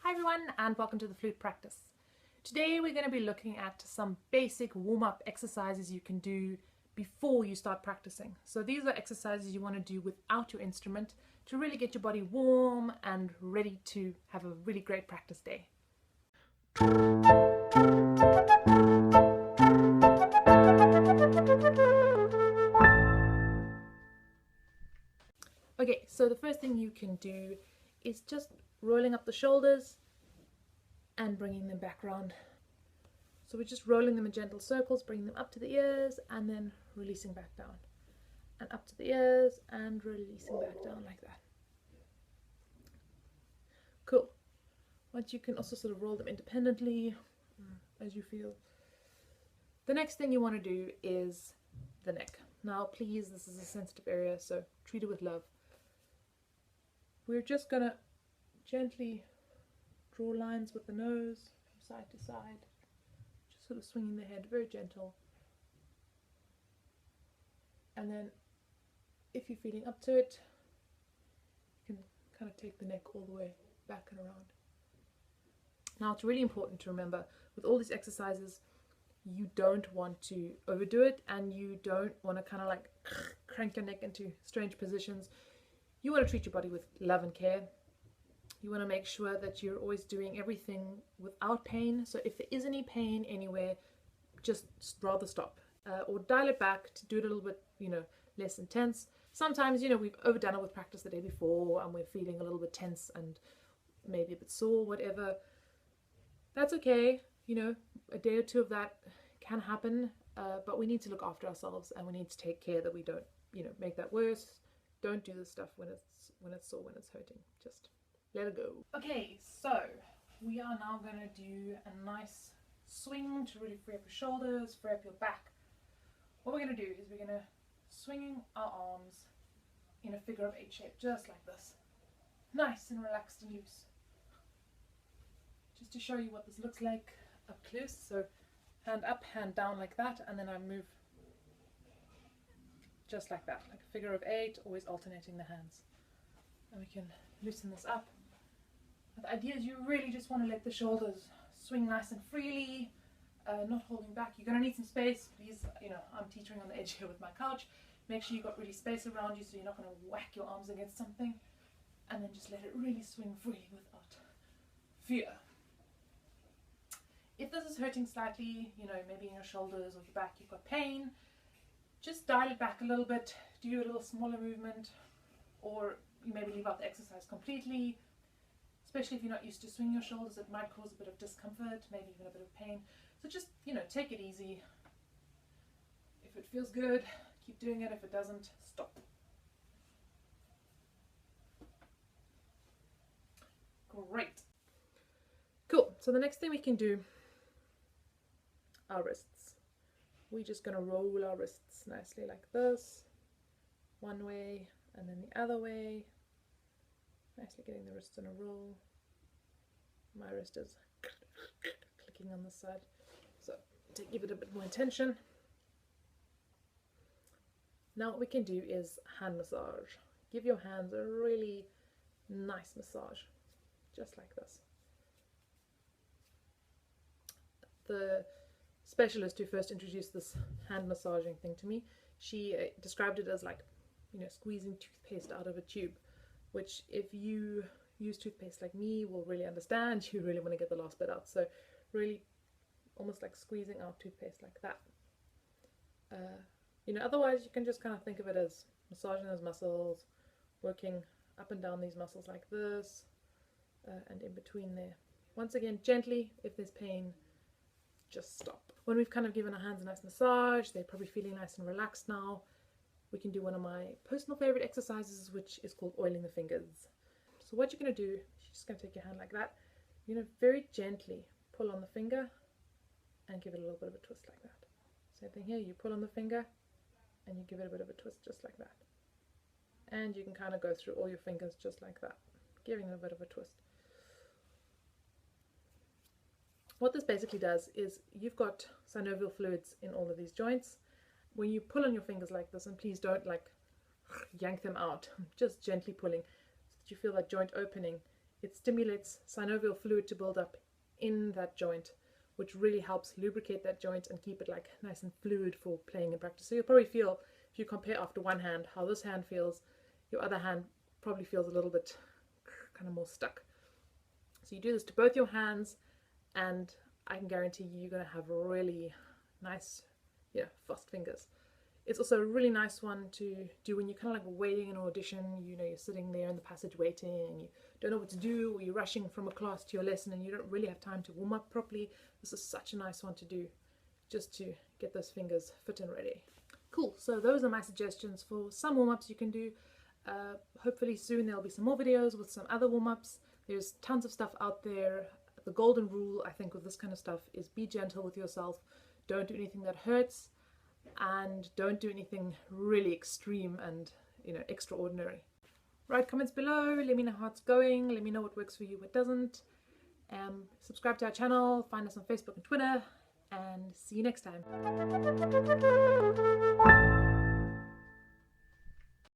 Hi everyone and welcome to the Flute Practice. Today we're going to be looking at some basic warm-up exercises you can do before you start practicing. So these are exercises you want to do without your instrument to really get your body warm and ready to have a really great practice day. Okay, so the first thing you can do is just rolling up the shoulders and bringing them back around. So we're just rolling them in gentle circles, bringing them up to the ears and then releasing back down. And up to the ears and releasing back down like that. Cool. Once you can also sort of roll them independently as you feel. The next thing you want to do is the neck. Now please, this is a sensitive area, so treat it with love. We're just going to gently draw lines with the nose from side to side, just sort of swinging the head, very gentle. And then if you're feeling up to it, you can kind of take the neck all the way back and around. Now it's really important to remember with all these exercises, you don't want to overdo it and you don't want to kind of like crank your neck into strange positions. You want to treat your body with love and care. You want to make sure that you're always doing everything without pain. So if there is any pain anywhere, just rather stop or dial it back to do it a little bit, less intense. Sometimes, we've overdone it with practice the day before and we're feeling a little bit tense and maybe a bit sore, whatever. That's okay. A day or two of that can happen, but we need to look after ourselves and we need to take care that we don't, make that worse. Don't do this stuff when it's sore, when it's hurting. Just let it go. Okay, so we are now going to do a nice swing to really free up your shoulders, free up your back. What we're going to do is we're going to swing our arms in a figure of 8 shape, just like this. Nice and relaxed and loose. Just to show you what this looks like up close. So hand up, hand down like that, and then I move just like that, like a figure of 8, always alternating the hands. And we can loosen this up. The idea is you really just want to let the shoulders swing nice and freely, not holding back. You're going to need some space. Please, I'm teetering on the edge here with my couch. Make sure you've got really space around you so you're not going to whack your arms against something. And then just let it really swing freely without fear. If this is hurting slightly, maybe in your shoulders or your back, you've got pain, just dial it back a little bit, do a little smaller movement, or you maybe leave out the exercise completely. Especially if you're not used to swinging your shoulders, it might cause a bit of discomfort, maybe even a bit of pain. So just, take it easy. If it feels good, keep doing it. If it doesn't, stop. Great. Cool. So the next thing we can do, our wrists. We're just going to roll our wrists nicely like this. One way and then the other way. Nicely getting the wrist in a roll. My wrist is clicking on this side, so to give it a bit more attention. Now what we can do is hand massage. Give your hands a really nice massage, just like this. The specialist who first introduced this hand massaging thing to me, she described it as like, squeezing toothpaste out of a tube. Which if you use toothpaste like me will really understand. You really want to get the last bit out. So really almost like squeezing out toothpaste like that. Otherwise you can just kind of think of it as massaging those muscles, working up and down these muscles like this, and in between there. Once again, gently. If there's pain, just stop. When we've kind of given our hands a nice massage, they're probably feeling nice and relaxed now. We can do one of my personal favorite exercises, which is called oiling the fingers. So what you're going to do, you're just going to take your hand like that. You're going to very gently pull on the finger and give it a little bit of a twist like that. Same thing here, you pull on the finger and you give it a bit of a twist just like that. And you can kind of go through all your fingers just like that, giving it a bit of a twist. What this basically does is you've got synovial fluids in all of these joints. When you pull on your fingers like this, and please don't like yank them out, just gently pulling so that you feel that joint opening, it stimulates synovial fluid to build up in that joint, which really helps lubricate that joint and keep it like nice and fluid for playing and practice. So you'll probably feel, if you compare after one hand, how this hand feels, your other hand probably feels a little bit kind of more stuck. So you do this to both your hands, and I can guarantee you're going to have really nice, fast fingers. It's also a really nice one to do when you're kind of like waiting in an audition. You know, you're sitting there in the passage waiting and you don't know what to do, or you're rushing from a class to your lesson and you don't really have time to warm up properly. This is such a nice one to do, just to get those fingers fit and ready. Cool, so those are my suggestions for some warm-ups you can do. Hopefully soon there'll be some more videos with some other warm-ups. There's tons of stuff out there. The golden rule, I think, with this kind of stuff is be gentle with yourself. Don't do anything that hurts, and don't do anything really extreme and extraordinary. Write comments below, let me know how it's going, let me know what works for you, what doesn't. Subscribe to our channel, find us on Facebook and Twitter, and see you next time.